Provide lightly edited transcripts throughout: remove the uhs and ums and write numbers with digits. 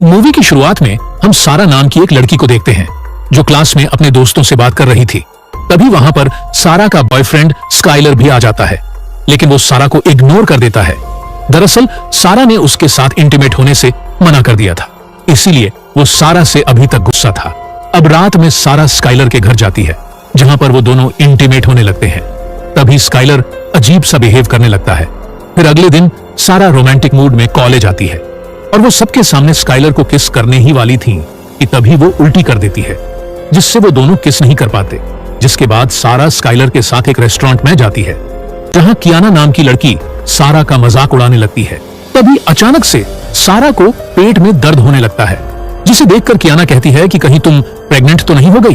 Movie की शुरुआत में हम सारा नाम की एक लड़की को देखते हैं जो क्लास में अपने दोस्तों से बात कर रही थी। तभी वहां पर सारा का बॉयफ्रेंड स्काइलर भी आ जाता है, लेकिन वो सारा को इग्नोर कर देता है। दरअसल सारा ने उसके साथ इंटीमेट होने से मना कर दिया था, इसीलिए वो सारा से अभी तक गुस्सा था। अब रात में सारा स्काइलर के घर जाती है, जहां पर वो दोनों इंटीमेट होने लगते हैं। तभी स्काइलर अजीब सा बिहेव करने लगता है। फिर अगले दिन सारा रोमांटिक मूड में कॉलेज आती है और वो सबके सामने स्काइलर को किस करने ही वाली थी कि तभी वो उल्टी कर देती है, जिससे वो दोनों किस नहीं कर पाते। जिसके बाद सारा स्काइलर के साथ एक रेस्टोरेंट में जाती है, जहां कियाना नाम की लड़की सारा का मजाक उड़ाने लगती है। तभी अचानक से सारा को पेट में दर्द होने लगता है, जिसे देखकर कियाना कहती है कि कहीं तुम प्रेग्नेंट तो नहीं हो गई।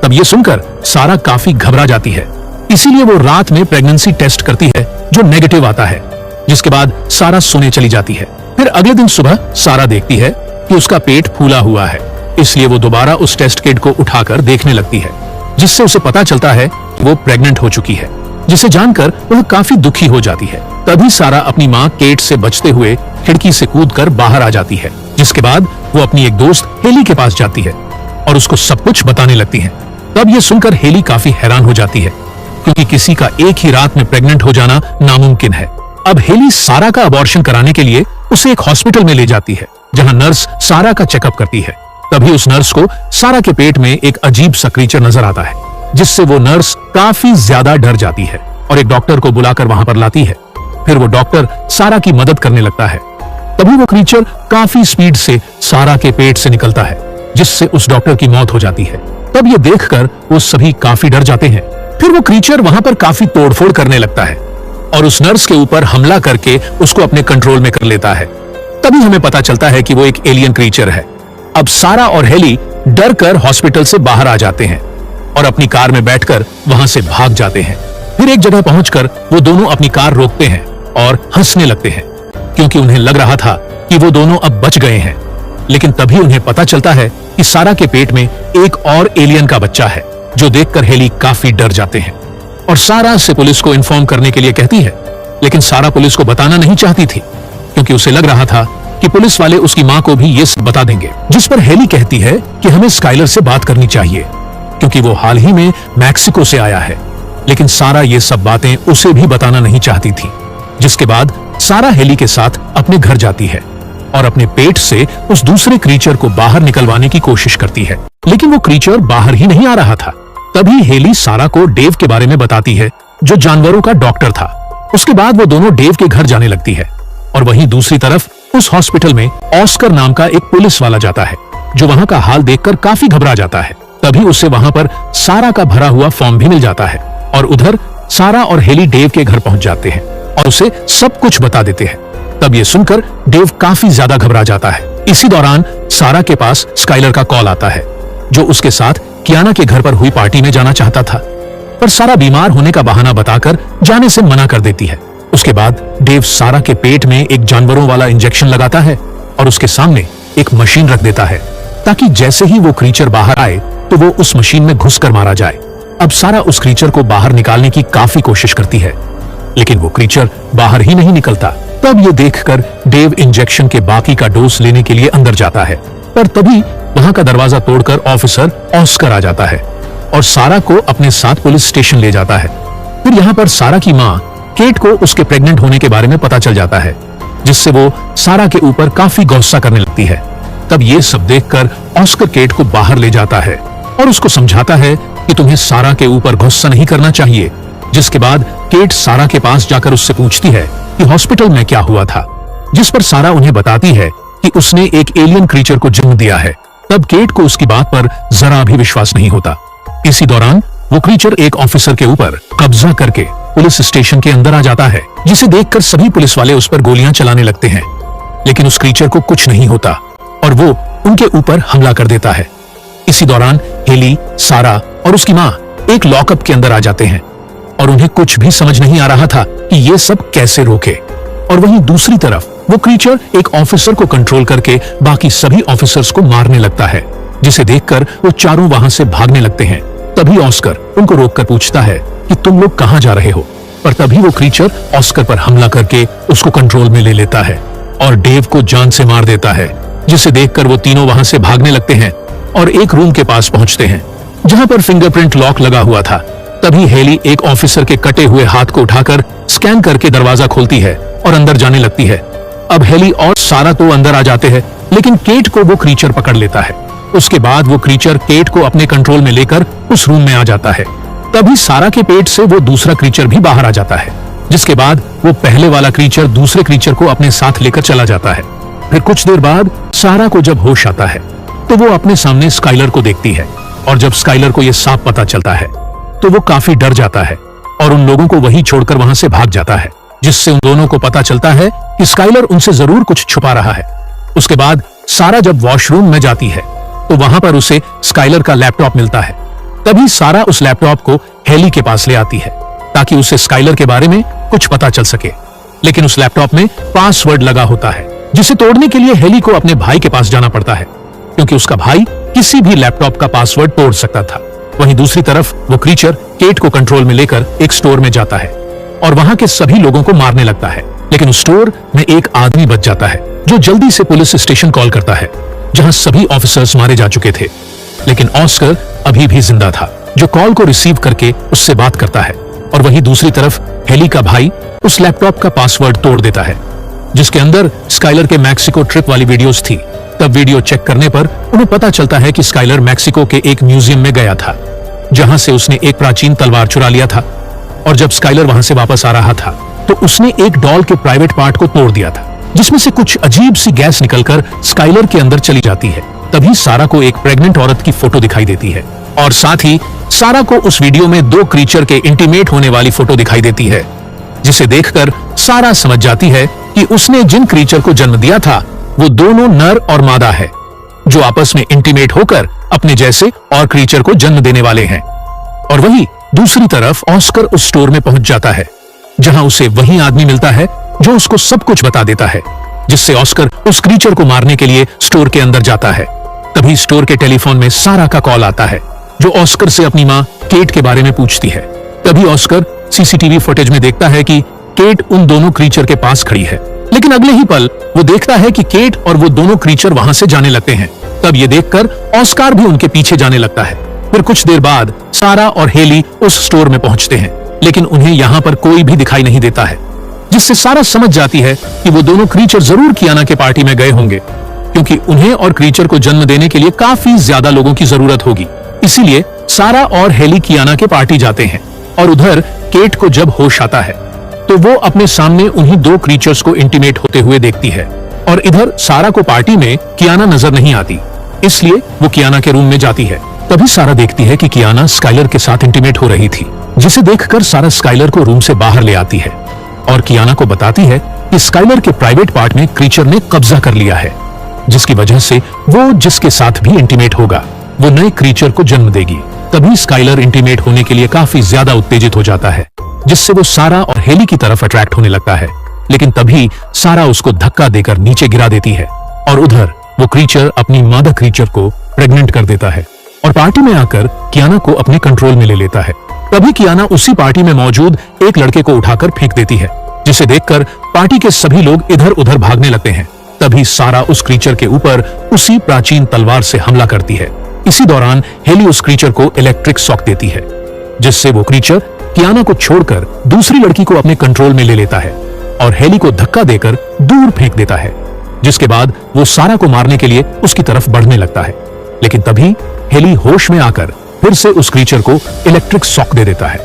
तब ये सुनकर सारा काफी घबरा जाती है, इसीलिए वो रात में प्रेगनेंसी टेस्ट करती है जो नेगेटिव आता है। जिसके बाद सारा सोने चली जाती है। फिर अगले दिन सुबह सारा देखती है कि उसका पेट फूला हुआ है, इसलिए वो दोबारा उस टेस्ट किट को उठाकर देखने लगती है, जिससे उसे पता चलता है कि वो प्रेग्नेंट हो चुकी है, जिसे जानकर वह काफी दुखी हो जाती है। तभी सारा अपनी माँ केट से बचते हुए खिड़की से कूदकर बाहर आ जाती है। जिसके बाद वो अपनी एक दोस्त हेली के पास जाती है और उसको सब कुछ बताने लगती है। तब ये सुनकर हेली काफी हैरान हो जाती है, क्योंकि किसी का एक ही रात में प्रेग्नेंट हो जाना नामुमकिन है। अब हेली सारा का अबॉर्शन कराने के लिए उसे एक हॉस्पिटल में ले जाती है, जहां नर्स सारा का चेकअप करती है। तभी उस नर्स को सारा के पेट में एक अजीब सा क्रीचर नजर आता है, जिससे वो नर्स काफी ज्यादा डर जाती है और एक डॉक्टर को बुलाकर वहां पर लाती है। फिर वो डॉक्टर सारा की मदद करने लगता है। तभी वो क्रीचर काफी स्पीड से सारा के पेट से निकलता है, जिससे उस डॉक्टर की मौत हो जाती है। तब ये देखकर वो सभी काफी डर जाते हैं। फिर वो क्रीचर वहां पर काफी तोड़फोड़ करने लगता है और उस नर्स के ऊपर हमला करके उसको अपने कंट्रोल में कर लेता है। तभी हमें पता चलता है कि वो एक एलियन क्रीचर है। अब सारा और हेली डर कर हॉस्पिटल से बाहर आ जाते हैं और अपनी कार में बैठकर वहां से भाग जाते हैं। फिर एक जगह पहुंचकर वो दोनों अपनी कार रोकते हैं और हंसने लगते हैं, क्योंकि उन्हें लग रहा था कि वो दोनों अब बच गए हैं। लेकिन तभी उन्हें पता चलता है कि सारा के पेट में एक और एलियन का बच्चा है, जो देखकर हेली काफी डर जाते हैं और सारा से पुलिस को इन्फॉर्म करने के लिए कहती है। लेकिन सारा पुलिस को बताना नहीं चाहती थी, क्योंकि उसे लग रहा था कि पुलिस वाले उसकी मां को भी ये सब बता देंगे। जिस पर हेली कहती है कि हमें स्काइलर से बात करनी चाहिए, क्योंकि वो हाल ही में मैक्सिको से आया है। लेकिन सारा ये सब बातें उसे भी बताना नहीं चाहती थी। जिसके बाद सारा हेली के साथ अपने घर जाती है और अपने पेट से उस दूसरे क्रीचर को बाहर निकलवाने की कोशिश करती है। लेकिन वो क्रीचर बाहर ही नहीं आ रहा था। तभी हेली सारा को डेव के बारे में बताती है, जो जानवरों का डॉक्टर था। उसके बाद वो दोनों डेव के घर जाने लगती है और वहीं दूसरी तरफ उस हॉस्पिटल में ऑस्कर नाम का एक पुलिस वाला जाता है, जो वहां का हाल देखकर काफी घबरा जाता है। तभी उसे वहां पर सारा का भरा हुआ फॉर्म भी मिल जाता है और उधर सारा और हेली डेव के घर पहुंच जाते हैं और उसे सब कुछ बता देते हैं। तब ये सुनकर डेव काफी ज्यादा घबरा जाता है। इसी दौरान सारा के पास स्काइलर का कॉल आता है, जो उसके साथ कियाना के घर पर हुई पार्टी में जाना चाहता था, पर सारा बीमार होने का बहाना बताकर जाने से मना कर देती है। उसके बाद डेव सारा के पेट में एक जानवरों वाला इंजेक्शन लगाता है और उसके सामने एक मशीन रख देता है, ताकि जैसे ही वो क्रीचर बाहर आए तो वो उस मशीन में घुसकर मारा जाए। अब सारा उस क्रीचर को बाहर निकालने की काफी कोशिश करती है, लेकिन वो क्रीचर बाहर ही नहीं निकलता। तब ये देखकर डेव इंजेक्शन के बाकी का डोज लेने के लिए अंदर जाता है, पर तभी वहां का दरवाजा तोड़कर ऑफिसर ऑस्कर आ जाता है और सारा को अपने साथ पुलिस स्टेशन ले जाता है। फिर यहाँ पर सारा की माँ केट को उसके प्रेग्नेंट होने के बारे में पता चल जाता है, जिससे वो सारा के ऊपर काफी गुस्सा करने लगती है। तब ये सब देखकर ऑस्कर केट को बाहर ले जाता है और उसको समझाता है कि तुम्हें सारा के ऊपर गुस्सा नहीं करना चाहिए। जिसके बाद केट सारा के पास जाकर उससे पूछती है कि हॉस्पिटल में क्या हुआ था, जिस पर सारा उन्हें बताती है कि उसने एक एलियन क्रीचर को जन्म दिया है। तब केट को उसकी बात पर जरा भी विश्वास नहीं होता। इसी दौरान वो क्रीचर एक ऑफिसर के ऊपर कब्जा करके पुलिस स्टेशन के अंदर आ जाता है, जिसे देखकर सभी पुलिस वाले उस पर गोलियां चलाने लगते हैं। लेकिन उस क्रीचर को कुछ नहीं होता और वो उनके ऊपर हमला कर देता है। इसी दौरान हेली, सारा और उसकी माँ एक लॉकअप के अंदर आ जाते हैं और उन्हें कुछ भी समझ नहीं आ रहा था कि ये सब कैसे रोके। और वहीं दूसरी तरफ वो क्रीचर एक ऑफिसर को कंट्रोल करके बाकी सभी ऑफिसर्स को मारने लगता है, जिसे देखकर वो चारों वहां से भागने लगते हैं। तभी ऑस्कर उनको रोककर पूछता है कि तुम लोग कहां जा रहे हो, पर तभी वो क्रीचर ऑस्कर पर हमला करके उसको कंट्रोल में ले लेता है और डेव को जान से मार देता है। जिसे देखकर वो तीनों वहां से भागने लगते हैं और एक रूम के पास पहुंचते हैं जहां पर फिंगरप्रिंट लॉक लगा हुआ था। तभी हेली एक ऑफिसर के कटे हुए हाथ को उठाकर स्कैन करके दरवाजा खोलती है और अंदर जाने लगती है। अब हेली और सारा तो अंदर आ जाते हैं, लेकिन केट को वो क्रीचर पकड़ लेता है। उसके बाद वो क्रीचर केट को अपने कंट्रोल में लेकर उस रूम में आ जाता है। तभी सारा के पेट से वो दूसरा क्रीचर भी बाहर आ जाता है, जिसके बाद वो पहले वाला क्रीचर दूसरे क्रीचर को अपने साथ लेकर चला जाता है। फिर कुछ देर बाद सारा को जब होश आता है तो वो अपने सामने स्काइलर को देखती है, और जब स्काइलर को ये साफ पता चलता है तो वो काफी डर जाता है और उन लोगों को वहीं छोड़कर वहां से भाग जाता है, जिससे उन दोनों को पता चलता है कि स्काइलर उनसे जरूर कुछ छुपा रहा है। उसके बाद सारा जब वॉशरूम में जाती है तो वहां पर उसे स्काइलर का लैपटॉप मिलता है। तभी सारा उस लैपटॉप को हेली के पास ले आती है ताकि उसे स्काइलर के बारे में कुछ पता चल सके, लेकिन उस लैपटॉप में पासवर्ड लगा होता है, जिसे तोड़ने के लिए हेली को अपने भाई के पास जाना पड़ता है, क्योंकि उसका भाई किसी भी लैपटॉप का पासवर्ड तोड़ सकता था। वहीं दूसरी तरफ वो क्रीचर केट को कंट्रोल में लेकर एक स्टोर में जाता है और वहां के सभी लोगों को मारने लगता है, लेकिन उस स्टोर में एक आदमी बच जाता है जो जल्दी से पुलिस स्टेशन कॉल करता है, जहां सभी ऑफिसर्स मारे जा चुके थे, लेकिन ऑस्कर अभी भी जिंदा था, जो कॉल को रिसीव करके उससे बात करता है। और वहीं दूसरी तरफ हेली का भाई उस लैपटॉप का पासवर्ड तोड़ देता है, जिसके अंदर स्काइलर के मैक्सिको ट्रिप वाली वीडियोस थी। तब वीडियो चेक करने पर उन्हें पता चलता है कि स्काइलर मैक्सिको के एक म्यूजियम में गया था, जहां से उसने एक प्राचीन तलवार चुरा लिया था, और जब स्काइलर वहां से वापस आ रहा था तो उसने एक डॉल के प्राइवेट पार्ट को तोड़ दिया था, जिसमें से कुछ अजीब सी गैस निकलकर स्काइलर के अंदर चली जाती है। तभी सारा को एक प्रेग्नेंट औरत की फोटो दिखाई देती है, और साथ ही सारा को उस वीडियो में दो क्रीचर के इंटीमेट होने वाली फोटो दिखाई देती है, जिसे देखकर सारा समझ जाती है कि उसने जिन क्रीचर को जन्म दिया था वो दोनों नर और मादा है, जो आपस में इंटीमेट होकर अपने जैसे और क्रीचर को जन्म देने वाले हैं। और वहीं दूसरी तरफ ऑस्कर उस स्टोर में पहुंच जाता है, जहां उसे वही आदमी मिलता है जो उसको सब कुछ बता देता है, जिससे ऑस्कर उस क्रीचर को मारने के लिए स्टोर के अंदर जाता है। तभी स्टोर के टेलीफोन में सारा का कॉल आता है, जो ऑस्कर से अपनी मां केट के बारे में पूछती है। तभी ऑस्कर सीसीटीवी फुटेज में देखता है कि केट उन दोनों क्रीचर के पास खड़ी है, लेकिन अगले ही पल वो देखता है कि केट और वो दोनों क्रीचर वहां से जाने लगते हैं। तब ये देखकर ऑस्कर भी उनके पीछे जाने लगता है। फिर कुछ देर बाद सारा और हेली उस स्टोर में पहुंचते हैं, लेकिन उन्हें यहाँ पर कोई भी दिखाई नहीं देता है, जिससे सारा समझ जाती है कि वो दोनों क्रीचर जरूर कियाना के पार्टी में गए होंगे, क्योंकि उन्हें और क्रीचर को जन्म देने के लिए काफी ज्यादा लोगों की जरूरत होगी। इसीलिए सारा और हेली कियाना के पार्टी जाते हैं, और उधर केट को जब होश आता है तो वो अपने सामने उन्हीं दो क्रीचर्स को इंटीमेट होते हुए देखती है, और इधर सारा को पार्टी में कियाना नजर नहीं आती, इसलिए वो कियाना के रूम में जाती है। तभी सारा देखती है कि कियाना स्काइलर के साथ इंटीमेट हो रही थी, जिसे देखकर सारा स्काइलर को रूम से बाहर ले आती है और कियाना को बताती है कि स्काइलर के प्राइवेट पार्ट में क्रीचर ने कब्जा कर लिया है, जिसकी वजह से वो जिसके साथ भी इंटीमेट होगा वो नए क्रीचर को जन्म देगी। तभी स्काइलर इंटीमेट होने के लिए काफी ज्यादा उत्तेजित हो जाता है, जिससे वो सारा और हेली की तरफ अट्रैक्ट होने लगता है, लेकिन तभी सारा उसको धक्का देकर नीचे गिरा देती है, और उधर वो क्रीचर अपनी मादा क्रीचर को प्रेग्नेंट कर देता है और पार्टी में आकर कियाना को अपने कंट्रोल में ले लेता है। तभी कियाना उसी पार्टी में मौजूद एक लड़के को उठाकर फेंक देती है, जिसे देखकर पार्टी के सभी लोग इधर उधर भागने लगते हैं। तभी सारा उस क्रीचर के ऊपर उसी प्राचीन तलवार से हमला करती है। इसी दौरान हेली उस क्रीचर को इलेक्ट्रिक शॉक देती है, जिससे वो क्रीचर कियाना को छोड़कर दूसरी लड़की को अपने कंट्रोल में ले लेता है और हेली को धक्का देकर दूर फेंक देता है, जिसके बाद वो सारा को मारने के लिए उसकी तरफ बढ़ने लगता है। लेकिन तभी हेली होश में आकर फिर से उस क्रीचर को इलेक्ट्रिक शॉक दे देता है,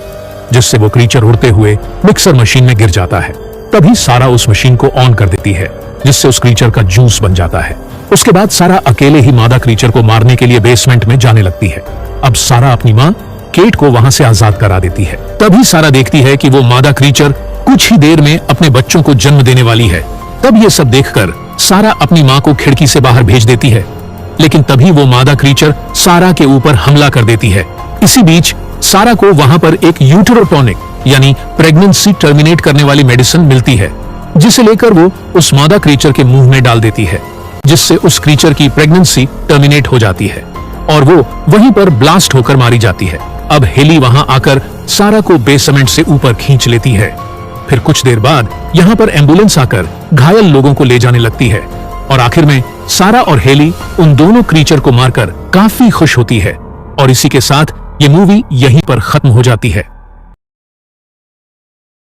जिससे वो क्रीचर उड़ते हुए मिक्सर मशीन में गिर जाता है। तभी सारा उस मशीन को ऑन कर देती है, जिससे उस क्रीचर का जूस बन जाता है। उसके बाद सारा अकेले ही मादा क्रीचर को मारने के लिए बेसमेंट में जाने लगती है। अब सारा अपनी मां केट को वहां से आजाद करा देती है। तभी सारा देखती है कि वो मादा क्रीचर कुछ ही देर में अपने बच्चों को जन्म देने वाली है। तब ये सब देखकर सारा अपनी मां को खिड़की से बाहर भेज देती है, लेकिन तभी वो मादा क्रीचर सारा के ऊपर हमला कर देती है। इसी बीच सारा को वहां पर एक यूटेरोटॉनिक यानी प्रेगनेंसी टर्मिनेट करने वाली मेडिसिन मिलती है, जिसे लेकर वो उस मादा क्रीचर के मुंह में डाल देती है, जिससे उस क्रीचर की प्रेगनेंसी टर्मिनेट हो जाती है और वो वहीं पर ब्लास्ट होकर मारी जाती है। अब हेली वहां आकर सारा को बेसमेंट से ऊपर खींच लेती है। फिर कुछ देर बाद यहाँ पर एम्बुलेंस आकर घायल लोगों को ले जाने लगती है और आखिर में सारा और हेली उन दोनों क्रीचर को मारकर काफी खुश होती है और इसी के साथ ये मूवी यहीं पर खत्म हो जाती है।